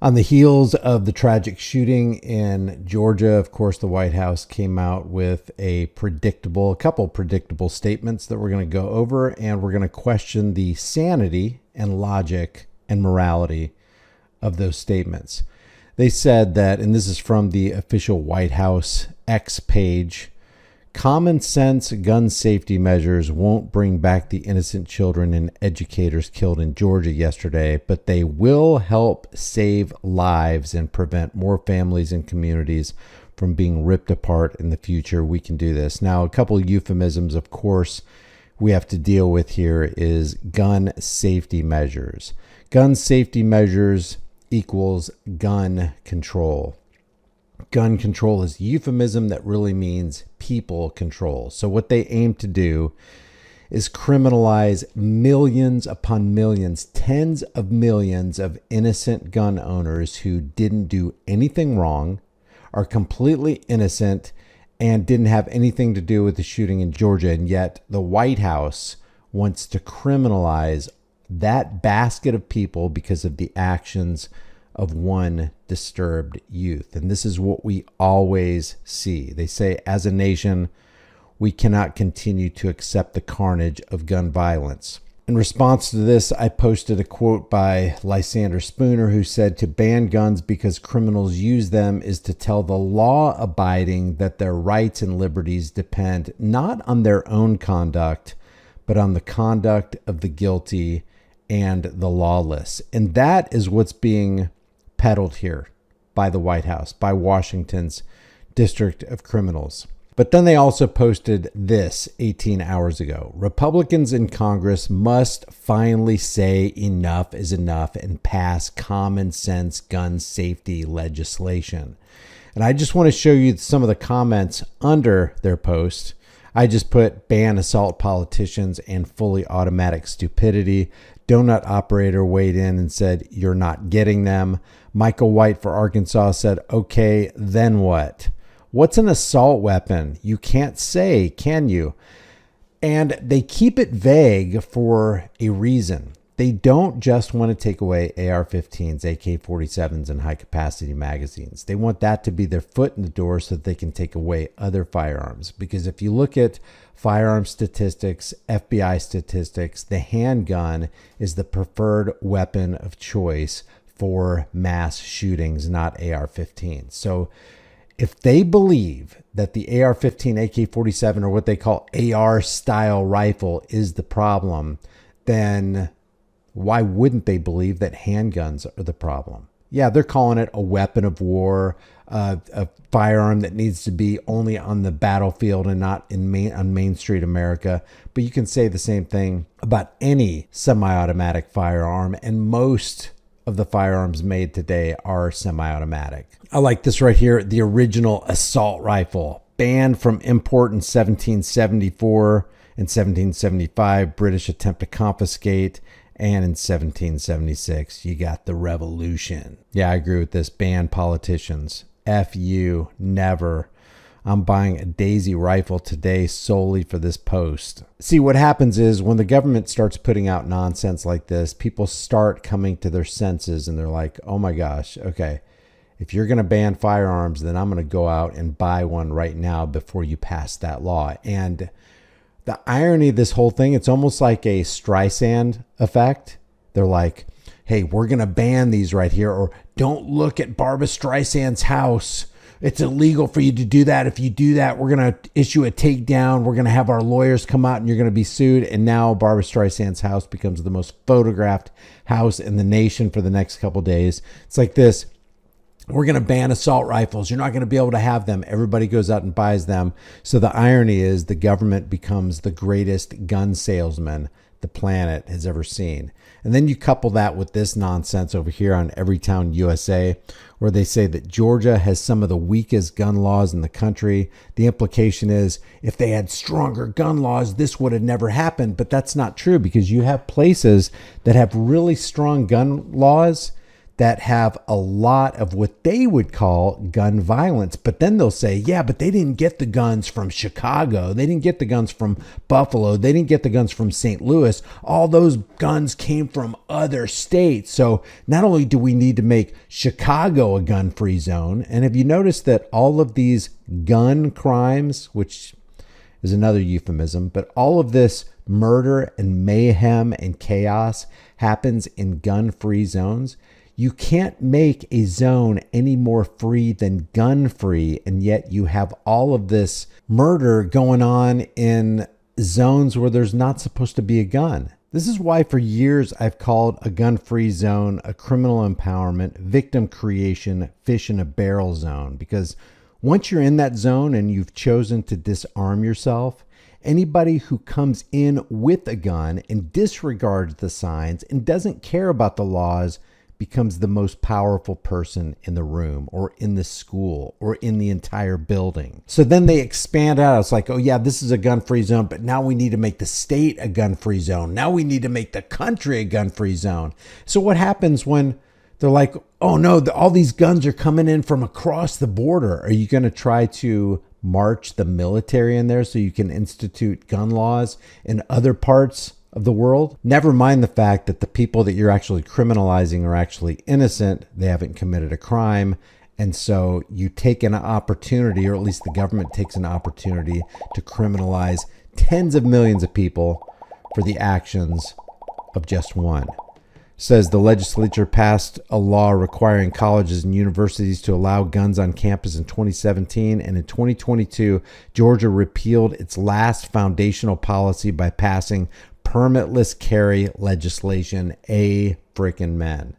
On the heels of the tragic shooting in Georgia, of course, the White House came out with a couple predictable statements that we're going to go over, and we're going to question the sanity and logic and morality of those statements. They said that, and this is from the official White House X page, common sense gun safety measures won't bring back the innocent children and educators killed in Georgia yesterday, but they will help save lives and prevent more families and communities from being ripped apart in the future. We can do this. Now, a couple of euphemisms, of course, we have to deal with here is gun safety measures. Gun safety measures equals gun control. Gun control is a euphemism that really means people control. So what they aim to do is criminalize millions upon millions, tens of millions of innocent gun owners who didn't do anything wrong, are completely innocent, and didn't have anything to do with the shooting in Georgia. And yet the White House wants to criminalize that basket of people because of the actions of one disturbed youth. And this is what we always see. They say, as a nation, we cannot continue to accept the carnage of gun violence. In response to this, I posted a quote by Lysander Spooner, who said, to ban guns because criminals use them is to tell the law-abiding that their rights and liberties depend not on their own conduct, but on the conduct of the guilty and the lawless. And that is what's being peddled here by the White House, by Washington's District of Criminals. But then they also posted this 18 hours ago. Republicans in Congress must finally say enough is enough and pass common sense gun safety legislation. And I just want to show you some of the comments under their post. I just put ban assault politicians and fully automatic stupidity. Donut operator weighed in and said, you're not getting them. Michael White for Arkansas said, okay, then what? What's an assault weapon? You can't say, can you? And they keep it vague for a reason. They don't just want to take away AR-15s, AK-47s, and high-capacity magazines. They want that to be their foot in the door so that they can take away other firearms. Because if you look at firearm statistics, FBI statistics, the handgun is the preferred weapon of choice for mass shootings, not AR-15s. So if they believe that the AR-15, AK-47, or what they call AR-style rifle is the problem, then why wouldn't they believe that handguns are the problem? Yeah, they're calling it a weapon of war, a firearm that needs to be only on the battlefield and not on Main Street America. But you can say the same thing about any semi-automatic firearm, and most of the firearms made today are semi-automatic. I like this right here, the original assault rifle, banned from import in 1774 and 1775, British attempt to confiscate. And in 1776, you got the revolution. Yeah, I agree with this. Ban politicians. F you, never. I'm buying a Daisy rifle today solely for this post. See, what happens is when the government starts putting out nonsense like this, people start coming to their senses and they're like, oh my gosh, okay, if you're going to ban firearms, then I'm going to go out and buy one right now before you pass that law. And the irony of this whole thing, it's almost like a Streisand effect. They're like, hey, we're going to ban these right here, or don't look at Barbra Streisand's house. It's illegal for you to do that. If you do that, we're going to issue a takedown. We're going to have our lawyers come out and you're going to be sued. And now Barbra Streisand's house becomes the most photographed house in the nation for the next couple of days. It's like this. We're going to ban assault rifles. You're not going to be able to have them. Everybody goes out and buys them. So the irony is the government becomes the greatest gun salesman the planet has ever seen. And then you couple that with this nonsense over here on Everytown USA, where they say that Georgia has some of the weakest gun laws in the country. The implication is if they had stronger gun laws, this would have never happened. But that's not true, because you have places that have really strong gun laws that have a lot of what they would call gun violence. But then they'll say, yeah, but they didn't get the guns from Chicago. They didn't get the guns from Buffalo. They didn't get the guns from St. Louis. All those guns came from other states. So not only do we need to make Chicago a gun-free zone, and have you noticed that all of these gun crimes, which is another euphemism, but all of this murder and mayhem and chaos happens in gun-free zones? You can't make a zone any more free than gun-free, and yet you have all of this murder going on in zones where there's not supposed to be a gun. This is why for years I've called a gun-free zone a criminal empowerment, victim creation, fish in a barrel zone, because once you're in that zone and you've chosen to disarm yourself, anybody who comes in with a gun and disregards the signs and doesn't care about the laws becomes the most powerful person in the room or in the school or in the entire building. So then they expand out. It's like, oh yeah, this is a gun-free zone, but now we need to make the state a gun-free zone. Now we need to make the country a gun-free zone. So what happens when they're like, oh no, all these guns are coming in from across the border? Are you going to try to march the military in there so you can institute gun laws in other parts of the world? Never mind the fact that the people that you're actually criminalizing are actually innocent. They haven't committed a crime. And so you take an opportunity, or at least the government takes an opportunity, to criminalize tens of millions of people for the actions of just one. Says the legislature passed a law requiring colleges and universities to allow guns on campus in 2017, and in 2022, Georgia repealed its last foundational policy by passing permitless carry legislation. A frickin' men.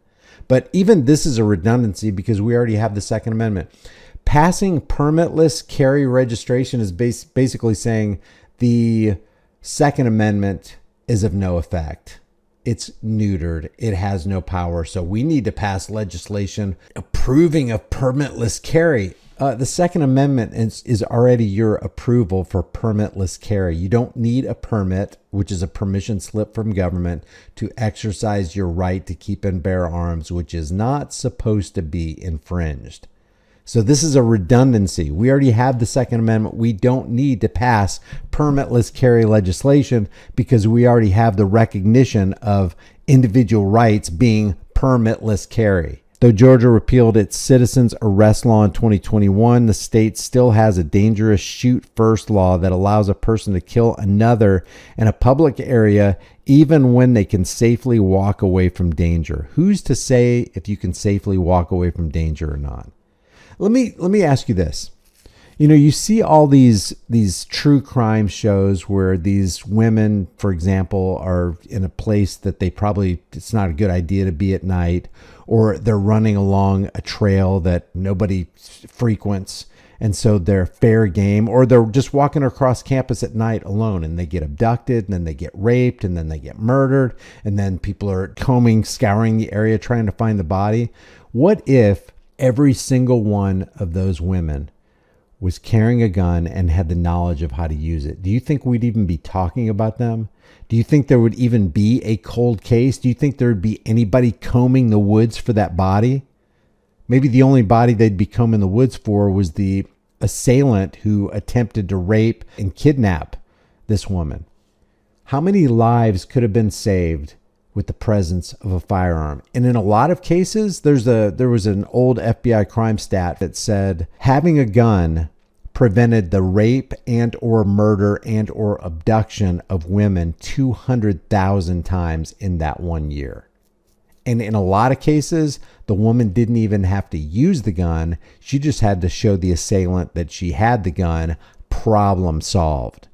But even this is a redundancy because we already have the Second Amendment. Passing permitless carry registration is basically saying the Second Amendment is of no effect. It's neutered. It has no power. So we need to pass legislation approving of permitless carry. The Second Amendment is already your approval for permitless carry. You don't need a permit, which is a permission slip from government, to exercise your right to keep and bear arms, which is not supposed to be infringed. So this is a redundancy. We already have the Second Amendment. We don't need to pass permitless carry legislation because we already have the recognition of individual rights being permitless carry. Though Georgia repealed its citizens arrest law in 2021, the state still has a dangerous shoot first law that allows a person to kill another in a public area even when they can safely walk away from danger. Who's to say if you can safely walk away from danger or not? Let me ask you this. You know, you see all these true crime shows where these women, for example, are in a place that it's not a good idea to be at night, or they're running along a trail that nobody frequents, and so they're fair game, or they're just walking across campus at night alone and they get abducted and then they get raped and then they get murdered and then people are scouring the area trying to find the body. What if every single one of those women was carrying a gun and had the knowledge of how to use it? Do you think we'd even be talking about them? Do you think there would even be a cold case? Do you think there would be anybody combing the woods for that body? Maybe the only body they'd be combing the woods for was the assailant who attempted to rape and kidnap this woman. How many lives could have been saved with the presence of a firearm? And in a lot of cases, there was an old FBI crime stat that said having a gun prevented the rape and or murder and or abduction of women 200,000 times in that 1 year. And in a lot of cases, the woman didn't even have to use the gun. She just had to show the assailant that she had the gun. Problem solved.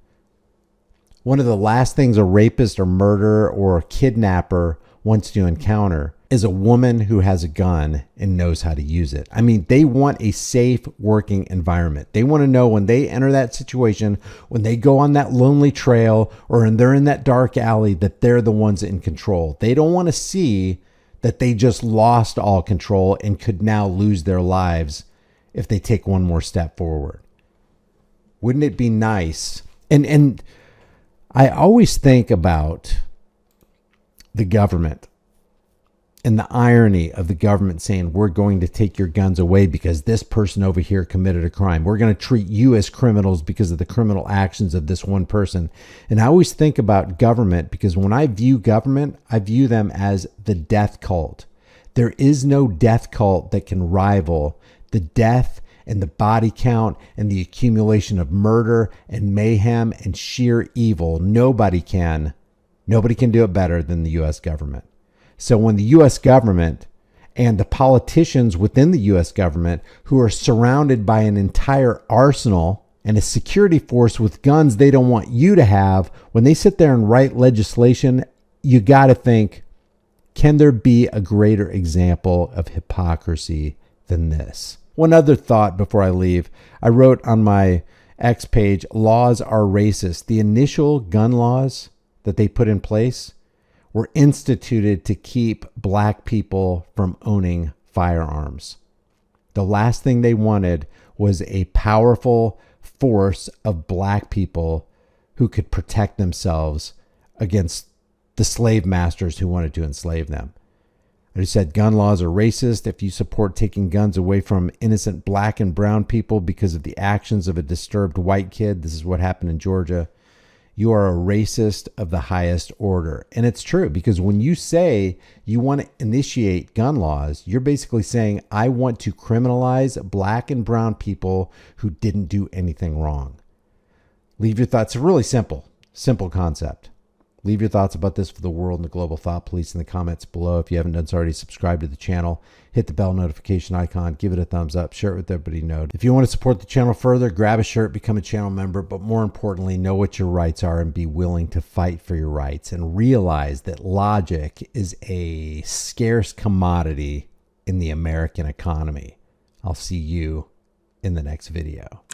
One of the last things a rapist or murderer or a kidnapper wants to encounter is a woman who has a gun and knows how to use it. I mean, they want a safe working environment. They want to know when they enter that situation, when they go on that lonely trail or when they're in that dark alley, that they're the ones in control. They don't want to see that they just lost all control and could now lose their lives if they take one more step forward. Wouldn't it be nice? And I always think about the government And the irony of the government saying, we're going to take your guns away because this person over here committed a crime. We're going to treat you as criminals because of the criminal actions of this one person. And I always think about government because when I view government, I view them as the death cult. There is no death cult that can rival the death and the body count and the accumulation of murder and mayhem and sheer evil. Nobody can do it better than the U.S. government. So when the U.S. government and the politicians within the U.S. government who are surrounded by an entire arsenal and a security force with guns they don't want you to have, when they sit there and write legislation, you got to think, can there be a greater example of hypocrisy than this? One other thought before I leave. I wrote on my X page, laws are racist. The initial gun laws that they put in place were instituted to keep black people from owning firearms. The last thing they wanted was a powerful force of black people who could protect themselves against the slave masters who wanted to enslave them. I just said gun laws are racist. If you support taking guns away from innocent black and brown people because of the actions of a disturbed white kid, this is what happened in Georgia, you are a racist of the highest order. And it's true, because when you say you want to initiate gun laws, you're basically saying, I want to criminalize black and brown people who didn't do anything wrong. Leave your thoughts. It's really simple concept. Leave your thoughts about this for the world and the global thought police in the comments below. If you haven't done so already, subscribe to the channel, hit the bell notification icon, give it a thumbs up, share it with everybody you know. If you want to support the channel further, grab a shirt, become a channel member, but more importantly, know what your rights are and be willing to fight for your rights, and realize that logic is a scarce commodity in the American economy. I'll see you in the next video.